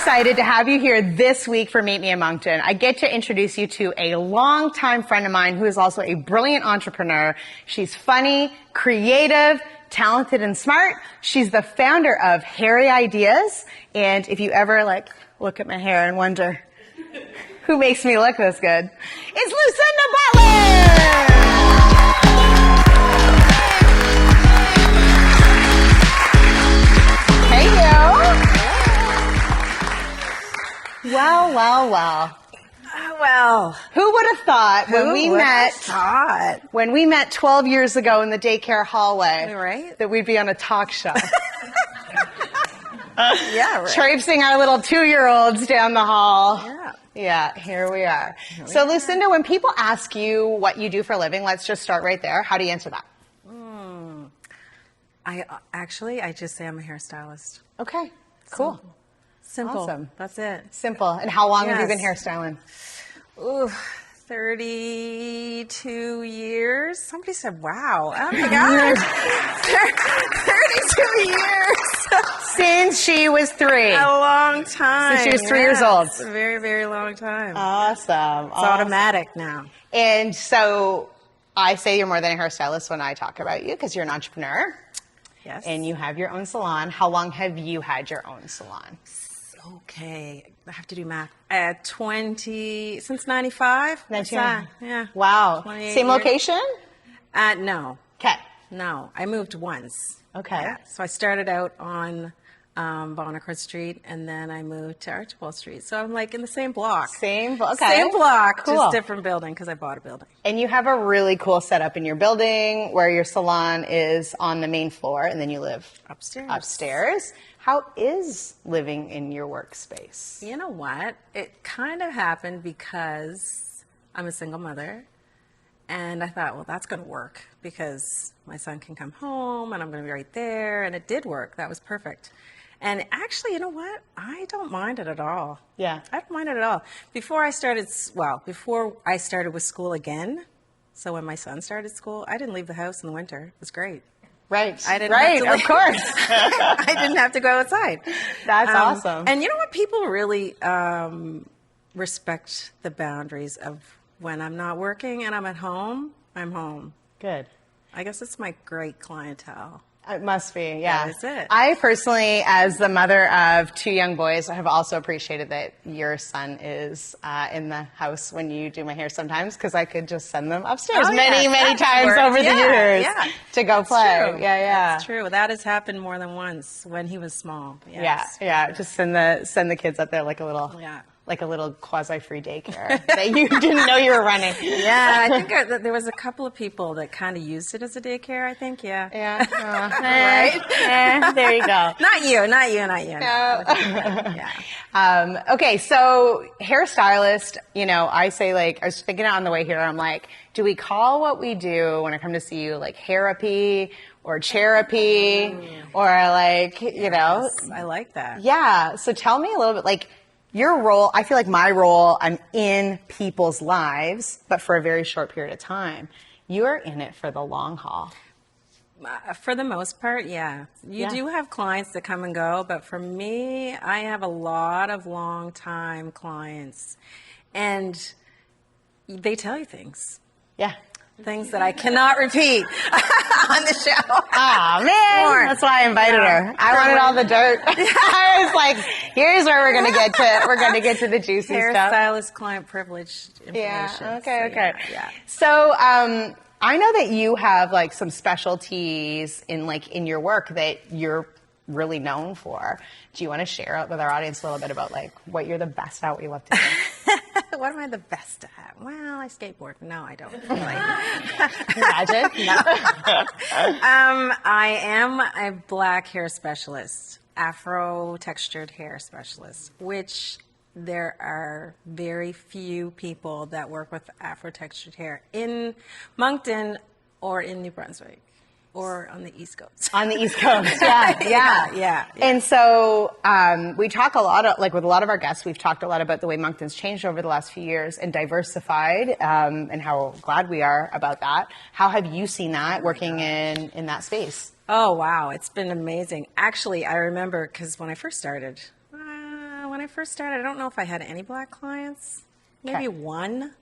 excited to have you here this week for Meet Me in Moncton. I get to introduce you to a longtime friend of mine who is also a brilliant entrepreneur. She's funny, creative, talented, and smart. She's the founder of Hairy Ideas. And if you ever look at my hair and wonder who makes me look this good, it's Lucinda Butland! Hey, you! Well, well, well. Well, who would have thought when we met 12 years ago in the daycare hallway, right? that we'd be on a talk show. Yeah, right. Traipsing our little 2-year-olds down the hall. Yeah. Yeah, here we are. So, Lucinda, when people ask you what you do for a living, let's just start right there. How do you answer that? I just say I'm a hairstylist. Okay, cool. Simple. Awesome. That's it. Simple. And how long have you been hairstyling? Ooh, 32 years. Somebody said, wow. Oh my gosh. 32 years. Since she was 3. A long time. Since she was 3 years old. A very, very long time. Awesome. It's automatic now. And so I say you're more than a hairstylist when I talk about you because you're an entrepreneur. Yes. And you have your own salon. How long have you had your own salon? Okay, I have to do math. Since 95. 95. Yeah. Wow. Same years. Location? No. Okay. No, I moved once. Okay. Yeah. So I started out on Bonaccord Street, and then I moved to Archibald Street. So I'm in the same block. Same block, cool. Just different building because I bought a building. And you have a really cool setup in your building where your salon is on the main floor, and then you live upstairs. How is living in your workspace? You know what? It kind of happened because I'm a single mother. And I thought, well, that's going to work because my son can come home and I'm going to be right there. And it did work. That was perfect. And actually, you know what? I don't mind it at all. Yeah. I don't mind it at all. Before I started with school again, so when my son started school, I didn't leave the house in the winter. It was great. Right. I didn't have to of course. I didn't have to go outside. That's awesome. And you know what? People really respect the boundaries of when I'm not working and I'm at home, I'm home. Good. I guess it's my great clientele. It must be, yeah. That is it. I personally, as the mother of 2 young boys, have also appreciated that your son is in the house when you do my hair sometimes, because I could just send them upstairs many times over the years to go play. True. Yeah. That's true. That has happened more than once when he was small. Yes. Yeah. Just send the kids up there like a little quasi-free daycare that you didn't know you were running. Yeah, I think there was a couple of people that kind of used it as a daycare, I think, yeah. Right? There you go. Not you. No. Yeah. Okay, so hairstylist, I say I was thinking on the way here, I'm like, do we call what we do when I come to see you HAIRapy or CHAIRapy or Yes, I like that. Yeah, so tell me a little bit, your role, I feel like my role, I'm in people's lives, but for a very short period of time. You're in it for the long haul. For the most part, yeah. You do have clients that come and go, but for me, I have a lot of long-time clients, and they tell you things. Yeah. Things that I cannot repeat on the show. Oh, man. That's why I invited her. I wanted all the dirt. I was like, here's where we're going to get to. We're going to get to the juicy stuff. Hairstylist client privilege information. Yeah. Okay. Yeah. So, I know that you have some specialties in your work that you're really known for. Do you want to share with our audience a little bit about what you're the best at, what you love to do? What am I the best at? Well, I skateboard. No, I don't. Imagine. No. I am a black hair specialist, Afro-textured hair specialist, which there are very few people that work with Afro-textured hair in Moncton or in New Brunswick. Or on the East Coast. On the East Coast, yeah. And so we talk a lot of, with a lot of our guests, we've talked a lot about the way Moncton's changed over the last few years and diversified, and how glad we are about that. How have you seen that working in that space? Oh, wow. It's been amazing. Actually, I remember, because when I first started, when I first started, I don't know if I had any black clients. Maybe one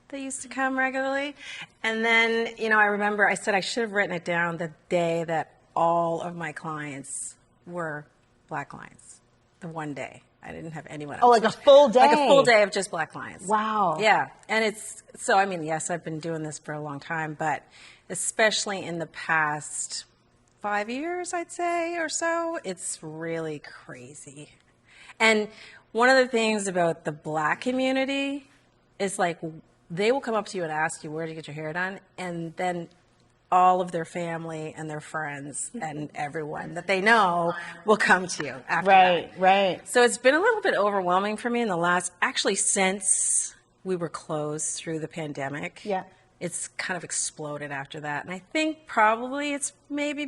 that used to come regularly. And then, I remember I said I should have written it down the day that all of my clients were black clients. The one day. I didn't have anyone else. Oh, like a full day? Like a full day of just black clients. Wow. Yeah. And yes, I've been doing this for a long time, but especially in the past 5 years, I'd say, or so, it's really crazy. And one of the things about the black community is like, they will come up to you and ask you, where do you get your hair done? And then all of their family and their friends and everyone that they know will come to you after that. Right. So it's been a little bit overwhelming for me in the actually since we were closed through the pandemic. Yeah. It's kind of exploded after that. And I think probably it's maybe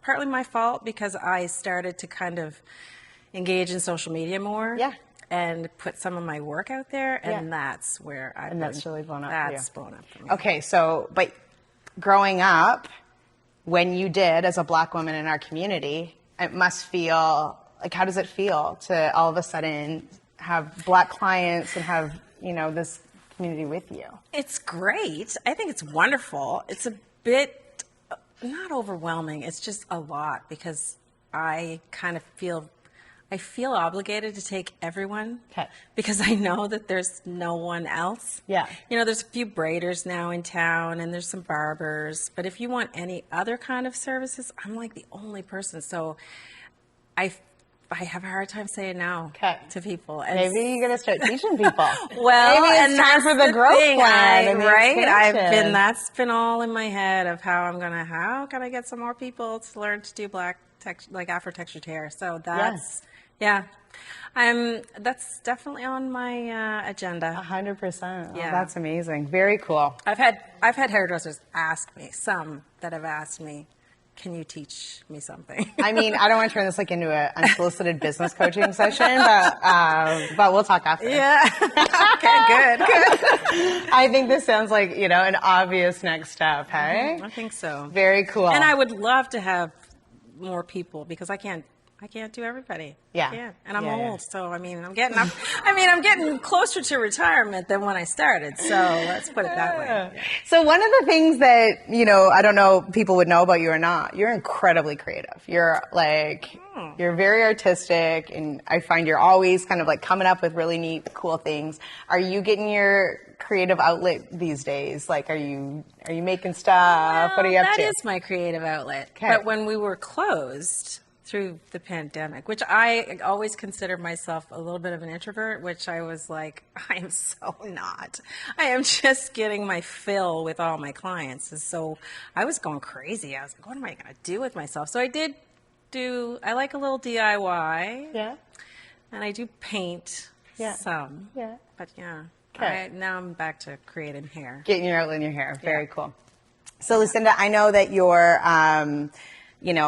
partly my fault, because I started to kind of engage in social media more. Yeah. And put some of my work out there, and that's where that's really blown up for you. That's blown up for me. Okay, so, but growing up, when you did as a black woman in our community, it must feel, like, how does it feel to all of a sudden have black clients and have, this community with you? It's great. I think it's wonderful. It's a bit, not overwhelming, it's just a lot, because I kind of feel obligated to take everyone, because I know that there's no one else. Yeah. There's a few braiders now in town, and there's some barbers, but if you want any other kind of services, I'm like the only person. So I have a hard time saying no to people. And maybe you're going to start teaching people. Well, maybe it's time for the growth plan. Right? That's been all in my head of how can I get some more people to learn to do Afro-textured hair. So that's, that's definitely on my agenda. 100%. Yeah. Oh, that's amazing. Very cool. I've had hairdressers ask me, some that have asked me, can you teach me something? I mean, I don't want to turn this into an unsolicited business coaching session, but we'll talk after. Yeah. Okay, good. I think this sounds like, an obvious next step, hey? I think so. Very cool. And I would love to have more people, because I can't do everybody. Yeah. I can't. And I'm old, so I'm getting closer to retirement than when I started. So let's put it that way. Yeah. So one of the things that, I don't know people would know about you or not, you're incredibly creative. You're you're very artistic, and I find you're always kind of like coming up with really neat, cool things. Are you getting your creative outlet these days? Like, are you making stuff? Well, what are you up to? That is my creative outlet. Okay. But when we were closed through the pandemic, which I always considered myself a little bit of an introvert, which I was like, I am so not. I am just getting my fill with all my clients. And so I was going crazy. I was like, what am I going to do with myself? So I like a little DIY. Yeah. And I do paint some. Yeah. But yeah. Okay. Now I'm back to creating hair. Getting your outlet in your hair. Very cool. So Lucinda, I know that you're, a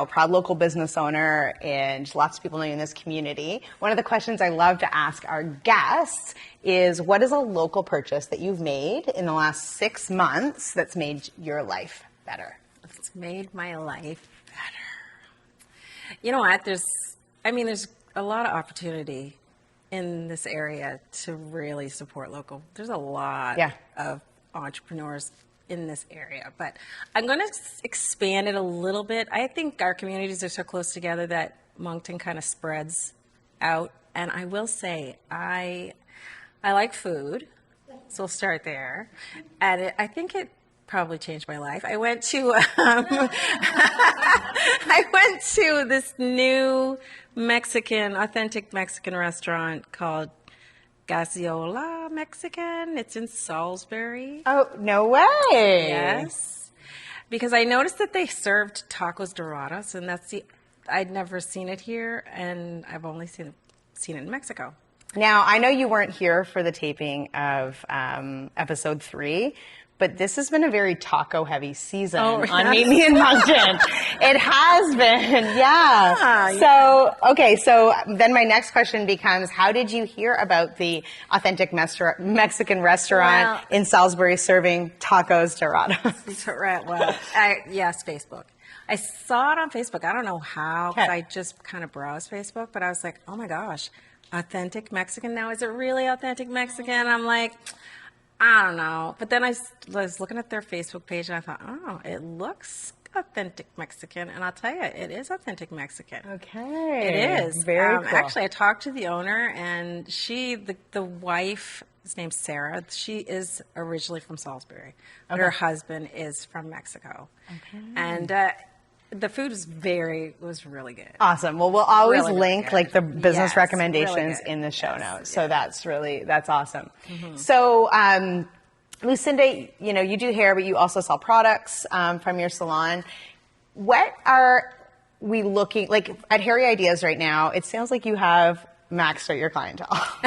proud local business owner, and lots of people know you in this community. One of the questions I love to ask our guests is, what is a local purchase that you've made in the last 6 months that's made your life better? It's made my life better. You know what? There's a lot of opportunity in this area to really support local. There's a lot of entrepreneurs in this area, but I'm going to expand it a little bit. I think our communities are so close together that Moncton kind of spreads out. And I will say, I like food, so we'll start there. And I think it probably changed my life. I went to this new authentic Mexican restaurant called Gasiola Mexican. It's in Salisbury. Oh, no way. Yes. Because I noticed that they served tacos dorados, and I'd never seen it here, and I've only seen it in Mexico. Now, I know you weren't here for the taping of episode 3, but this has been a very taco-heavy season on Meet Me in Moncton. It has been, So then my next question becomes, how did you hear about the authentic Mexican restaurant in Salisbury serving tacos dorados? Right. Well, yes, Facebook. I saw it on Facebook. I don't know how, because I just kind of browsed Facebook, but I was like, oh my gosh, authentic Mexican. Now, is it really authentic Mexican? I'm like, I don't know. But then I was looking at their Facebook page and I thought, oh, it looks authentic Mexican. And I'll tell you, it is authentic Mexican. Okay. It is. Very cool. Actually, I talked to the owner, and the wife, his name's Sarah, she is originally from Salisbury. But her husband is from Mexico. Okay. And the food was really good. Awesome. Well, we'll always Really, link really like the business recommendations really in the show Yes, notes. So that's awesome. Mm-hmm. So, Lucinda, you know, you do hair, but you also sell products from your salon. What are we looking like at Hairy Ideas right now? It sounds like you have maxed out your clientele. I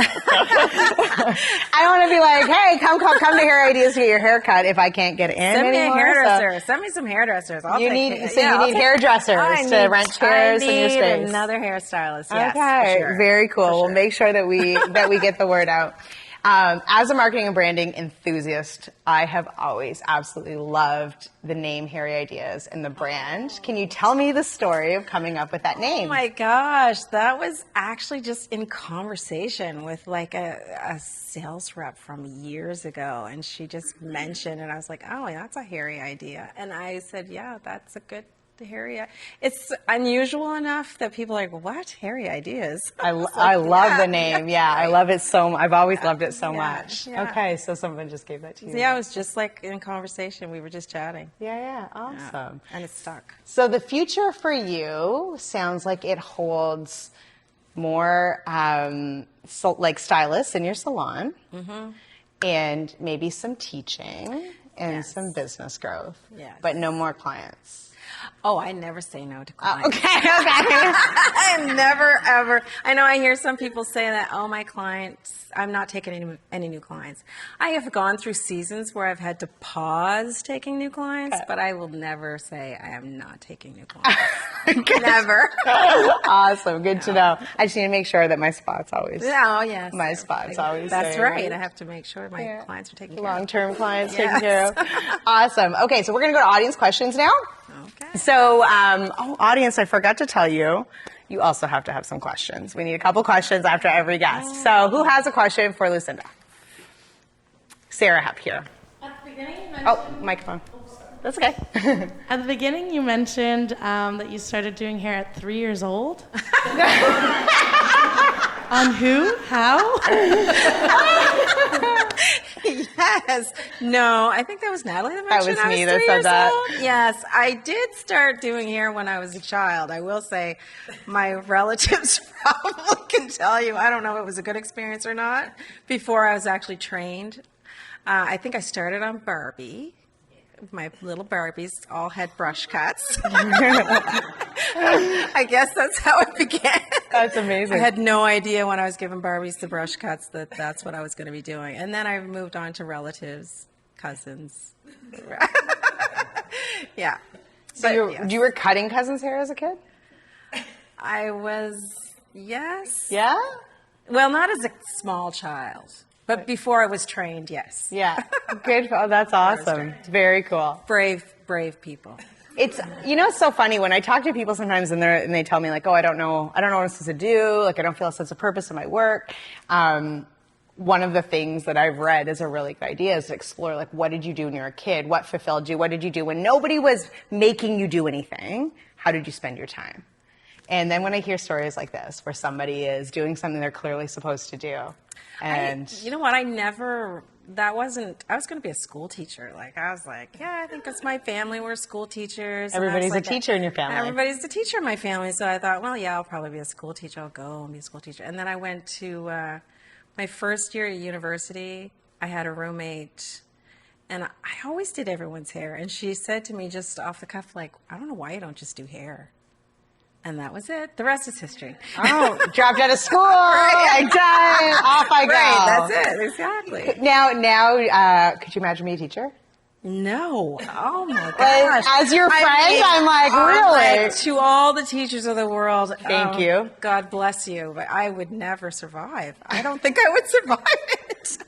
don't want to be like, hey, come to Hairy Ideas to get your hair cut if I can't get in Send me anymore. a hairdresser. Send me some hairdressers. You need hairdressers to rent chairs in your space. I need another hairstylist. Yes, Okay, for sure. very cool. For sure. We'll make sure that we get the word out. As a marketing and branding enthusiast, I have always absolutely loved the name Hairy Ideas and the brand. Can you tell me the story of coming up with that name? Oh my gosh, that was actually just in conversation with like a sales rep from years ago, and she just mentioned, and I was like, oh, that's a hairy idea. And I said, yeah, that's a good hairy. It's unusual enough that people are like, what? Hairy Ideas? I love the name. Yeah, I love it so much. I've always loved it so much. Yeah. Okay, so someone just gave that to you. Yeah, it was just like in conversation. We were just chatting. Yeah, awesome. And it stuck. So the future for you sounds like it holds more like stylists in your salon, and maybe some teaching and some business growth, but no more clients. Oh, I never say no to clients. Okay. I never, ever. I know I hear some people say that, oh, my clients, I'm not taking any new clients. I have gone through seasons where I've had to pause taking new clients, but I will never say I am not taking new clients. Never. Awesome. Good to know. I just need to make sure that my spot's always. Oh, yes. My spot's always. That's there, right. I have to make sure my clients are taken care of. Long-term clients taken care of. Awesome. Okay, so we're going to go to audience questions now. Okay. So, audience, I forgot to tell you, you also have to have some questions. We need a couple questions after every guest. So, who has a question for Lucinda? Sarah up here. At the beginning, you mentioned... Microphone. That's okay. At the beginning, you mentioned that you started doing hair at 3 years old. On who? How? Yes. No, I think that was Natalie that mentioned that was me that said that. Old. Yes, I did start doing hair when I was a child. I will say my relatives probably can tell you, I don't know if it was a good experience or not, before I was actually trained. I think I started on Barbie. My little Barbies all had brush cuts. I guess that's how it began. That's amazing. I had no idea when I was giving Barbies the brush cuts that that's what I was going to be doing. And then I moved on to relatives, cousins. Yeah. So you were cutting cousins' hair as a kid? I was, yes. Yeah? Well, not as a small child. But before I was trained, yes. Yeah. Good. Oh, that's awesome. Very cool. Brave people. It's, you know, it's so funny when I talk to people sometimes and they tell me like, oh, I don't know what I'm supposed to do. Like, I don't feel a sense of purpose in my work. One of the things that I've read is a really good idea is to explore, like, what did you do when you were a kid? What fulfilled you? What did you do when nobody was making you do anything? How did you spend your time? And then when I hear stories like this, where somebody is doing something they're clearly supposed to do, and you know what? I was going to be a school teacher. Like, I was like, yeah, I think it's my family. We're school teachers. Everybody's a teacher in your family. Everybody's a teacher in my family. So I thought, well, yeah, I'll probably be a school teacher. I'll go and be a school teacher. And then I went to my first year at university. I had a roommate, and I always did everyone's hair. And she said to me just off the cuff, like, I don't know why you don't just do hair. And that was it. The rest is history. Oh, dropped out of school. I'm done. Off I go. Right, that's it. Exactly. Now, could you imagine me a teacher? No. Oh my gosh. Like, as your friend, I'm like, really? Like, to all the teachers of the world, thank you. God bless you. But I would never survive. I don't think I would survive it.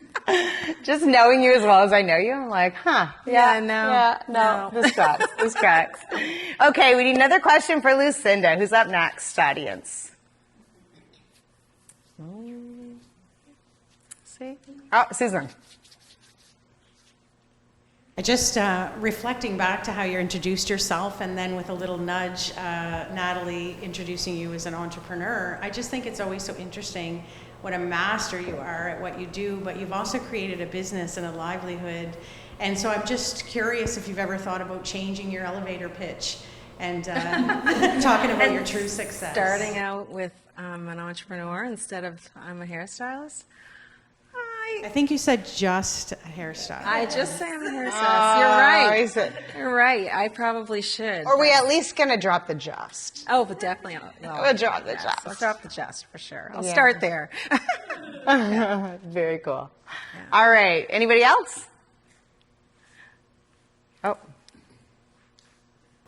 Just knowing you as well as I know you, I'm like, huh. No. This cracks. Okay, we need another question for Lucinda. Who's up next, audience? See? Oh, Susan. Just reflecting back to how you introduced yourself, and then with a little nudge, Natalie introducing you as an entrepreneur, I just think it's always so interesting what a master you are at what you do, but you've also created a business and a livelihood. And so I'm just curious if you've ever thought about changing your elevator pitch and talking about your true success. Starting out with an entrepreneur instead of I'm a hairstylist. I think you said just a hairstyle. I just say I'm a hairstylist. You're right. Is it? You're right. I probably should. Or are we at least going to drop the just? Oh, but definitely. We'll drop the just. I'll drop the just for sure. I'll Yeah. start there. Very cool. All right. Anybody else? Oh.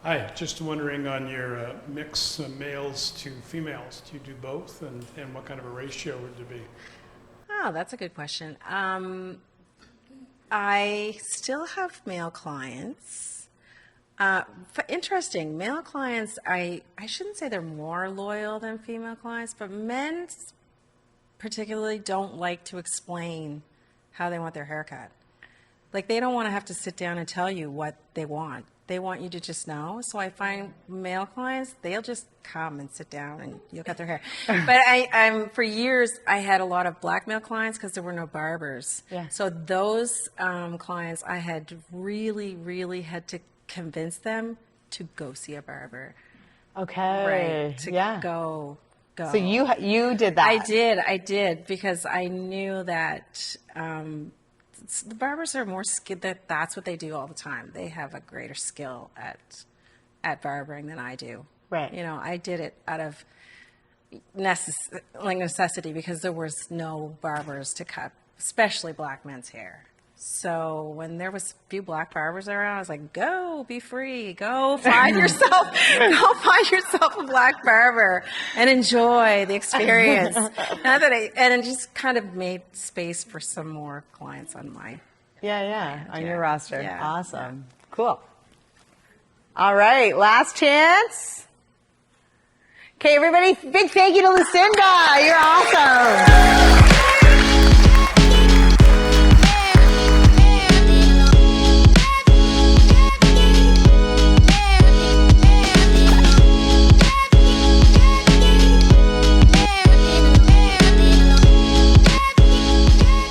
Hi, just wondering on your mix males to females, do you do both, and what kind of a ratio would there be? Oh, that's a good question. I still have male clients. Interesting, male clients, I shouldn't say they're more loyal than female clients, but men particularly don't like to explain how they want their haircut. Like, they don't want to have to sit down and tell you what they want. They want you to just know. So I find male clients, they'll just come and sit down and you'll cut their hair. But I'm for years, I had a lot of black male clients because there were no barbers. Yeah. So those clients, I had really had to convince them to go see a barber. Okay. Right. To yeah. go. So you did that. I did because I knew that the barbers are more skilled. That's what they do all the time. They have a greater skill at barbering than I do. Right. You know, I did it out of necessity because there was no barbers to cut, especially black men's hair. So when there was a few black barbers around, I was like, "Go, be free. Go find yourself. Go find yourself a black barber and enjoy the experience." And it just kind of made space for some more clients on my. On your roster. Yeah. Awesome. Cool. All right, last chance. Okay, everybody, big thank you to Lucinda. You're awesome.